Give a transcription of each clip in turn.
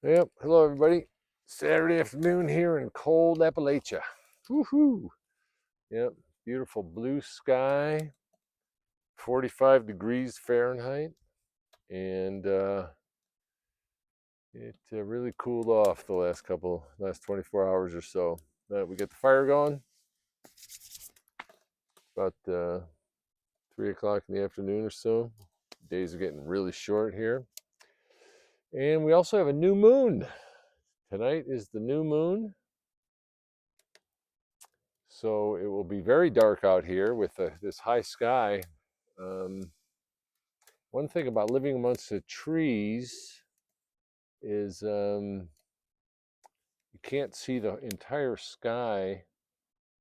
Yep. Hello, everybody. Saturday afternoon here in cold Appalachia. Woohoo! Yep. Beautiful blue sky, 45 degrees Fahrenheit, and it really cooled off the last 24 hours or so. We got the fire going about 3 o'clock in the afternoon or so. Days are getting really short here, and we also have a new moon. Tonight is the new moon. So it will be very dark out here with this high sky. One thing about living amongst the trees is you can't see the entire sky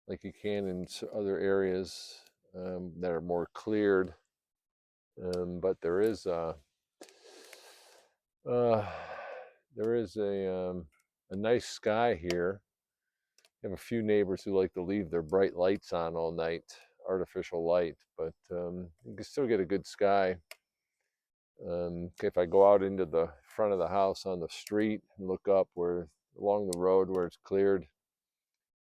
like you can in other areas that are more cleared. But uh, there is a nice sky here. I have a few neighbors who like to leave their bright lights on all night, artificial light, but you can still get a good sky. If I go out into the front of the house on the street and look up along the road where it's cleared,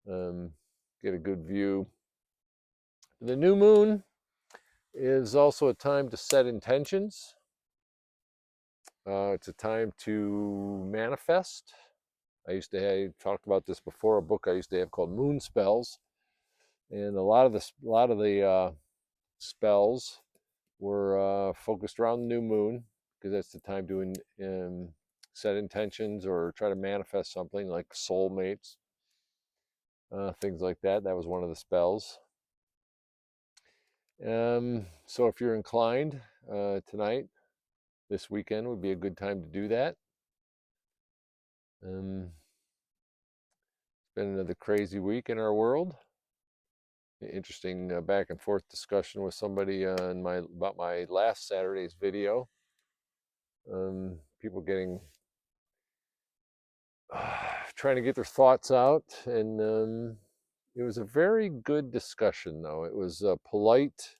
get a good view. The new moon is also a time to set intentions. It's a time to manifest. I used to have talked about this before. A book I used to have called Moon Spells, and a lot of the spells were focused around the new moon because that's the time to set intentions or try to manifest something like soulmates, things like that. That was one of the spells. So if you're inclined tonight, this weekend would be a good time to do that. It's been another crazy week in our world. Interesting back and forth discussion with somebody about my last Saturday's video. People trying to get their thoughts out, and it was a very good discussion, though. It was polite.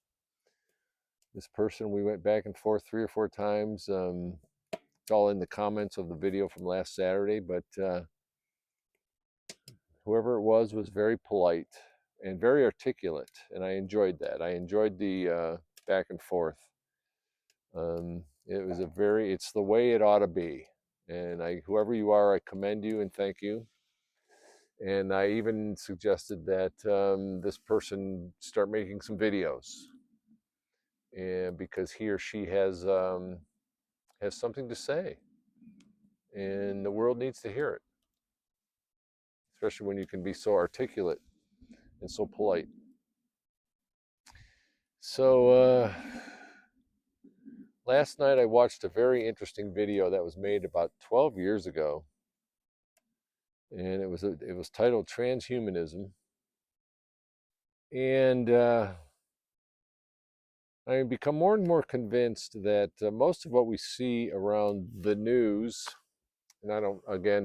This person, we went back and forth 3 or 4 times. It's all in the comments of the video from last Saturday, but whoever it was very polite and very articulate, and I enjoyed that. I enjoyed the back and forth. It's the way it ought to be. And whoever you are, I commend you and thank you. And I even suggested that this person start making some videos, and because he or she has something to say, and the world needs to hear it, especially when you can be so articulate and so polite. So last night I watched a very interesting video that was made about 12 years ago, and it was titled Transhumanism. And I've become more and more convinced that most of what we see around the news, and I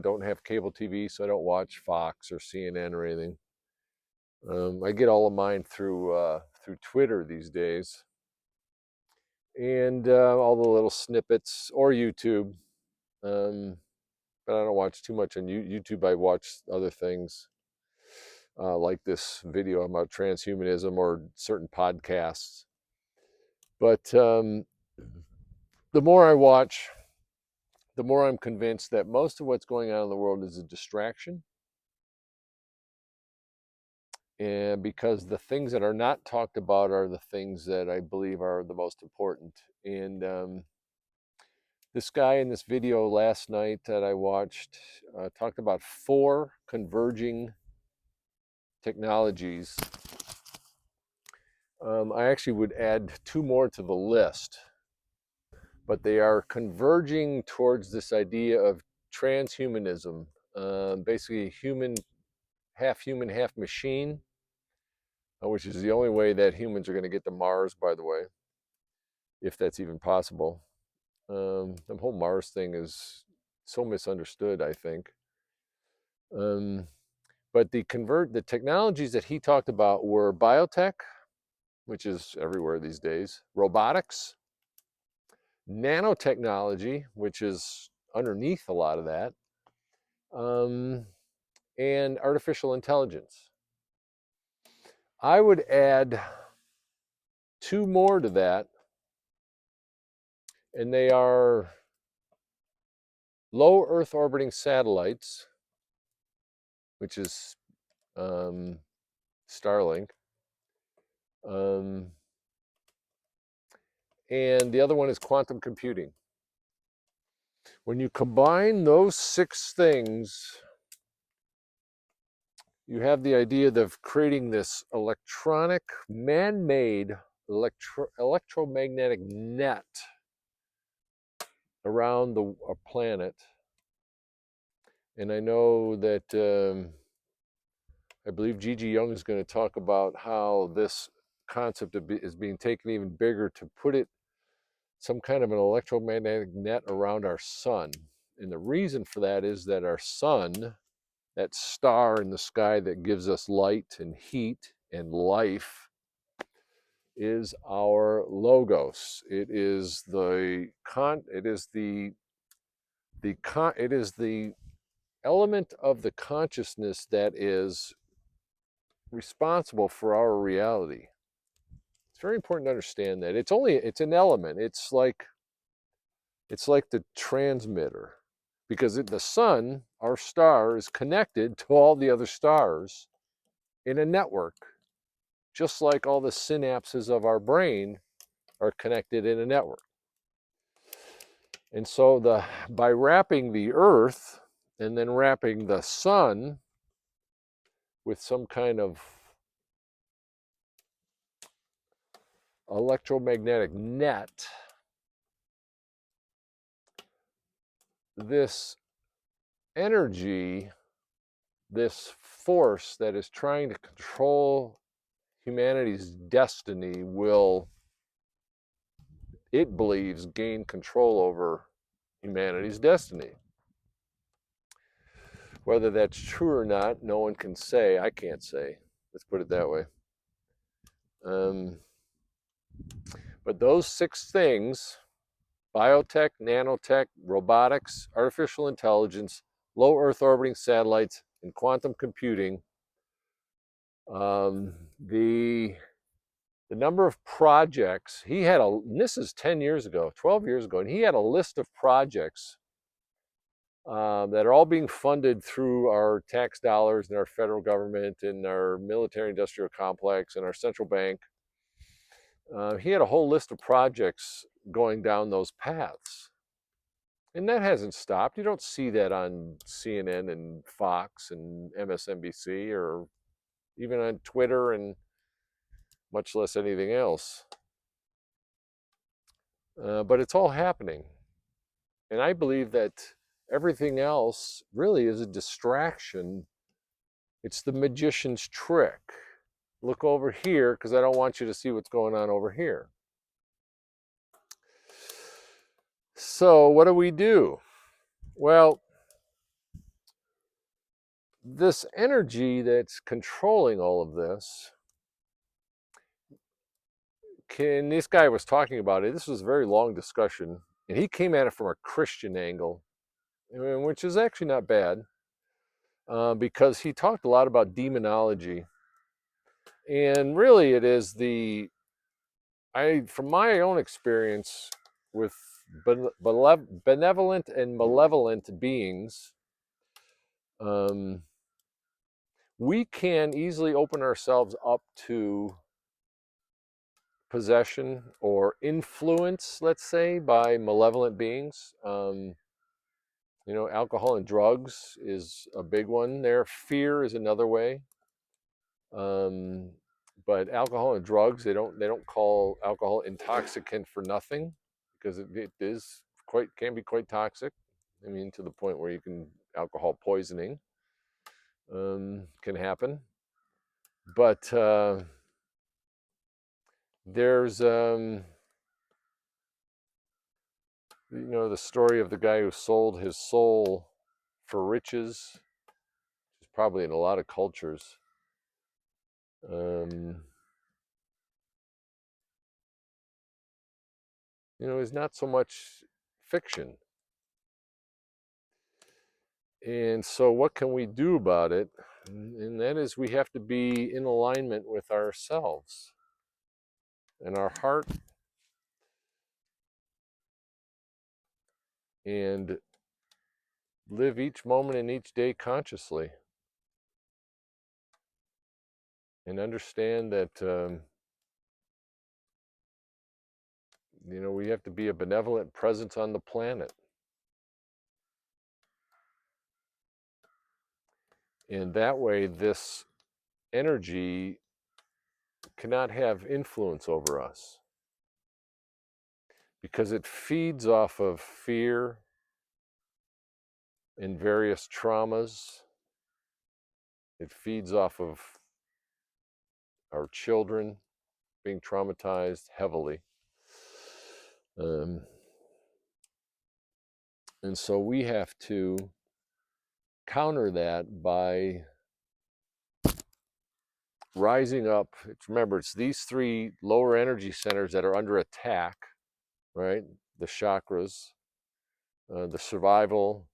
don't have cable TV, so I don't watch Fox or CNN or anything. I get all of mine through Twitter these days, and all the little snippets, or YouTube. But I don't watch too much on YouTube. I watch other things like this video about transhumanism or certain podcasts. But the more I watch, the more I'm convinced that most of what's going on in the world is a distraction. And because the things that are not talked about are the things that I believe are the most important. And this guy in this video last night that I watched talked about 4 converging technologies. I actually would add 2 more to the list, but they are converging towards this idea of transhumanism, basically half human, half machine, which is the only way that humans are going to get to Mars, by the way, if that's even possible. The whole Mars thing is so misunderstood, I think. But the technologies that he talked about were biotech, which is everywhere these days, robotics, nanotechnology, which is underneath a lot of that, and artificial intelligence. I would add two more to that, and they are low Earth orbiting satellites, which is Starlink, and the other one is quantum computing. When you combine those six things, you have the idea of creating this electronic, man-made electromagnetic net around our planet. And I know that I believe Gigi Young is going to talk about how this concept is being taken even bigger to put it some kind of an electromagnetic net around our sun. And the reason for that is that our sun, that star in the sky that gives us light and heat and life, is our logos. It is the element of the consciousness that is responsible for our reality. It's very important to understand that it's an element. It's like the transmitter, because the sun, our star, is connected to all the other stars in a network, just like all the synapses of our brain are connected in a network. And so by wrapping the earth and then wrapping the sun with some kind of electromagnetic net, this energy, this force that is trying to control humanity's destiny, will, it believes, gain control over humanity's destiny. Whether that's true or not, no one can say. I can't say. Let's put it that way. But those six things: biotech, nanotech, robotics, artificial intelligence, low Earth orbiting satellites, and quantum computing, the number of projects he had, and this is 10 years ago, 12 years ago, and he had a list of projects that are all being funded through our tax dollars and our federal government and our military industrial complex and our central bank. He had a whole list of projects going down those paths. And that hasn't stopped. You don't see that on CNN and Fox and MSNBC or even on Twitter, and much less anything else. But it's all happening. And I believe that everything else really is a distraction. It's the magician's trick. Look over here because I don't want you to see what's going on over here. So what do we do? Well, this energy that's controlling all of this, this guy was talking about it. This was a very long discussion, and he came at it from a Christian angle, which is actually not bad, because he talked a lot about demonology. And really it is from my own experience with benevolent and malevolent beings, we can easily open ourselves up to possession or influence, let's say, by malevolent beings. Alcohol and drugs is a big one there. Fear is another way. But alcohol and drugs, they don't call alcohol intoxicant for nothing, because it can be quite toxic. I mean, to the point where alcohol poisoning can happen. But there's the story of the guy who sold his soul for riches, which is probably in a lot of cultures. Is not so much fiction. And so what can we do about it? And that is, we have to be in alignment with ourselves and our heart, and live each moment and each day consciously, and understand that we have to be a benevolent presence on the planet. And that way, this energy cannot have influence over us, because it feeds off of fear and various traumas. It feeds off of our children being traumatized heavily. And so we have to counter that by rising up. Remember, it's these three lower energy centers that are under attack, right? The chakras, the survival,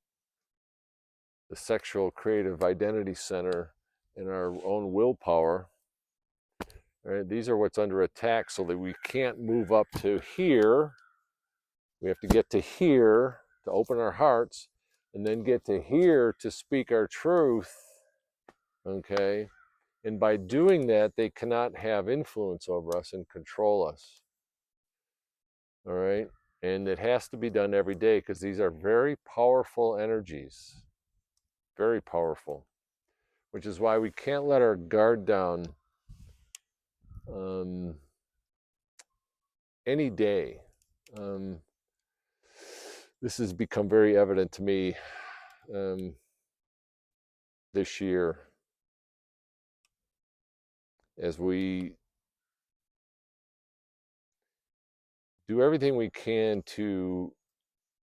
the sexual creative identity center, and our own willpower. Right? These are what's under attack, so that we can't move up to here. We have to get to here to open our hearts, and then get to here to speak our truth. Okay? And by doing that, they cannot have influence over us and control us. All right? And it has to be done every day, because these are very powerful energies. Very powerful. Which is why we can't let our guard down any day. This has become very evident to me this year, as we do everything we can to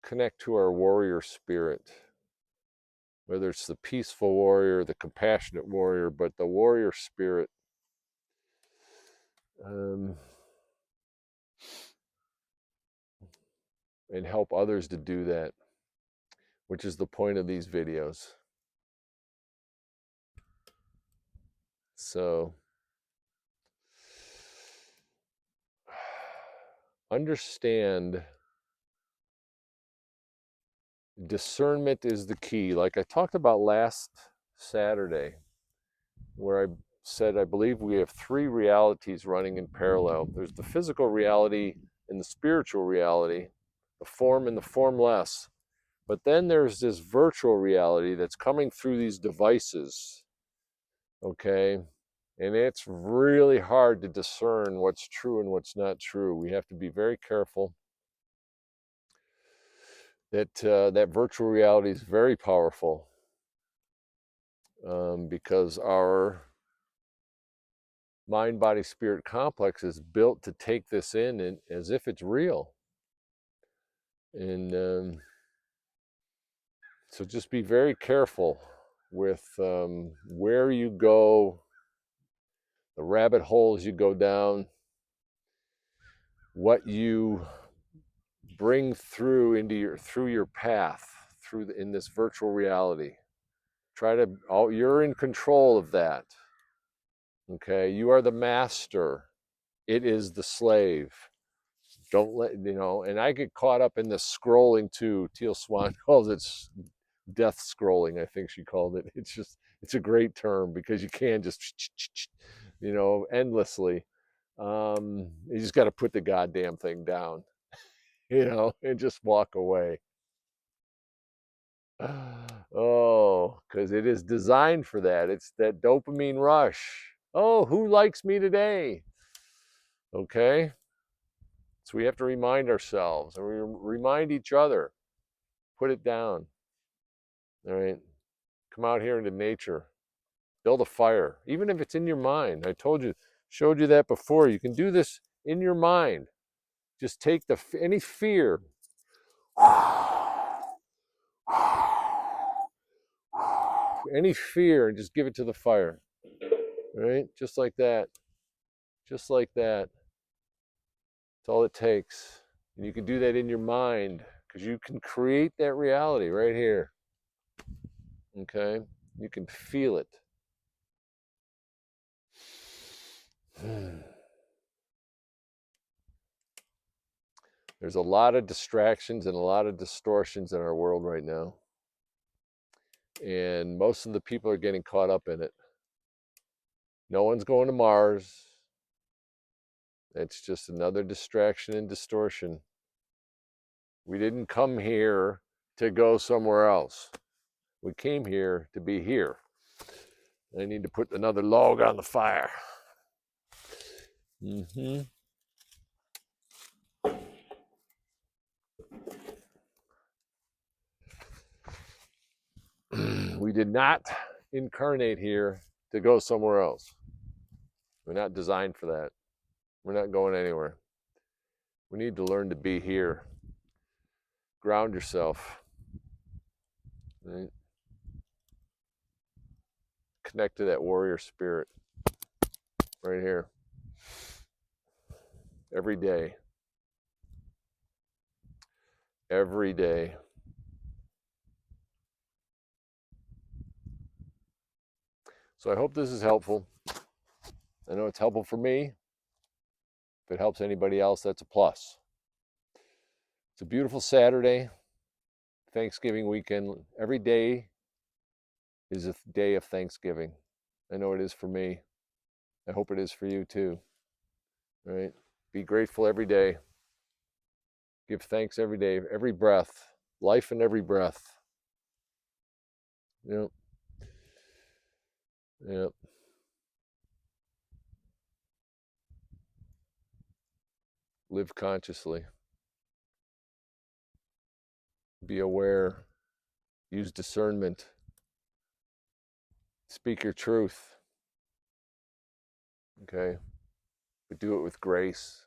connect to our warrior spirit, whether it's the peaceful warrior, the compassionate warrior, but the warrior spirit. And help others to do that, which is the point of these videos. So understand, discernment is the key. Like I talked about last Saturday, where I said I believe we have three realities running in parallel. There's the physical reality and the spiritual reality, the form and the formless. But then there's this virtual reality that's coming through these devices, okay? And it's really hard to discern what's true and what's not true. We have to be very careful. That virtual reality is very powerful, because our mind, body, spirit complex is built to take this in as if it's real. And so just be very careful with where you go, the rabbit holes you go down, what you bring through your path in this virtual reality. You're in control of that. Okay, you are the master. It is the slave. Don't let, and I get caught up in this scrolling too. Teal Swan calls it death scrolling, I think she called it. It's a great term, because you can just, endlessly. You just got to put the goddamn thing down, and just walk away. Oh, because it is designed for that. It's that dopamine rush. Oh, who likes me today? Okay. So we have to remind ourselves, and we remind each other, put it down. All right. Come out here into nature. Build a fire, even if it's in your mind. Showed you that before. You can do this in your mind. Just take any fear. Any fear, and just give it to the fire. Right? Just like that. Just like that. That's all it takes. And you can do that in your mind, because you can create that reality right here. Okay? You can feel it. There's a lot of distractions and a lot of distortions in our world right now. And most of the people are getting caught up in it. No one's going to Mars. It's just another distraction and distortion. We didn't come here to go somewhere else. We came here to be here. I need to put another log on the fire. We did not incarnate here to go somewhere else. We're not designed for that. We're not going anywhere. We need to learn to be here. Ground yourself. Right? Connect to that warrior spirit right here. Every day. Every day. So I hope this is helpful. I know it's helpful for me. If it helps anybody else, that's a plus. It's a beautiful Saturday, Thanksgiving weekend. Every day is a day of Thanksgiving. I know it is for me. I hope it is for you too. Right? Be grateful every day. Give thanks every day, every breath, life in every breath. Yep. Yep. Live consciously. Be aware. Use discernment. Speak your truth. Okay? But do it with grace.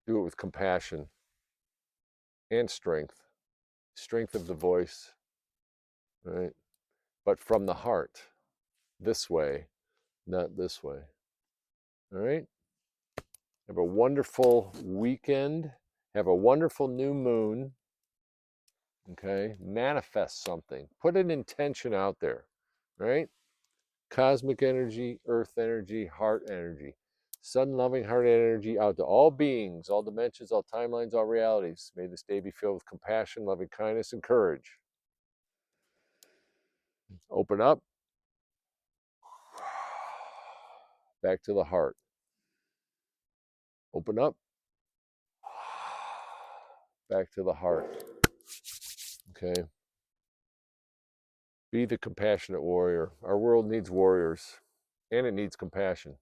Do it with compassion and strength. Strength of the voice. Right? But from the heart. This way, not this way. All right? Have a wonderful weekend. Have a wonderful new moon. Okay? Manifest something. Put an intention out there. Right? Cosmic energy, earth energy, heart energy. Sun-loving heart energy out to all beings, all dimensions, all timelines, all realities. May this day be filled with compassion, loving kindness, and courage. Open up. Back to the heart. Open up. Back to the heart. Okay? Be the compassionate warrior. Our world needs warriors, and it needs compassion.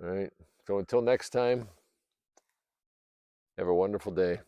All right? So until next time, have a wonderful day.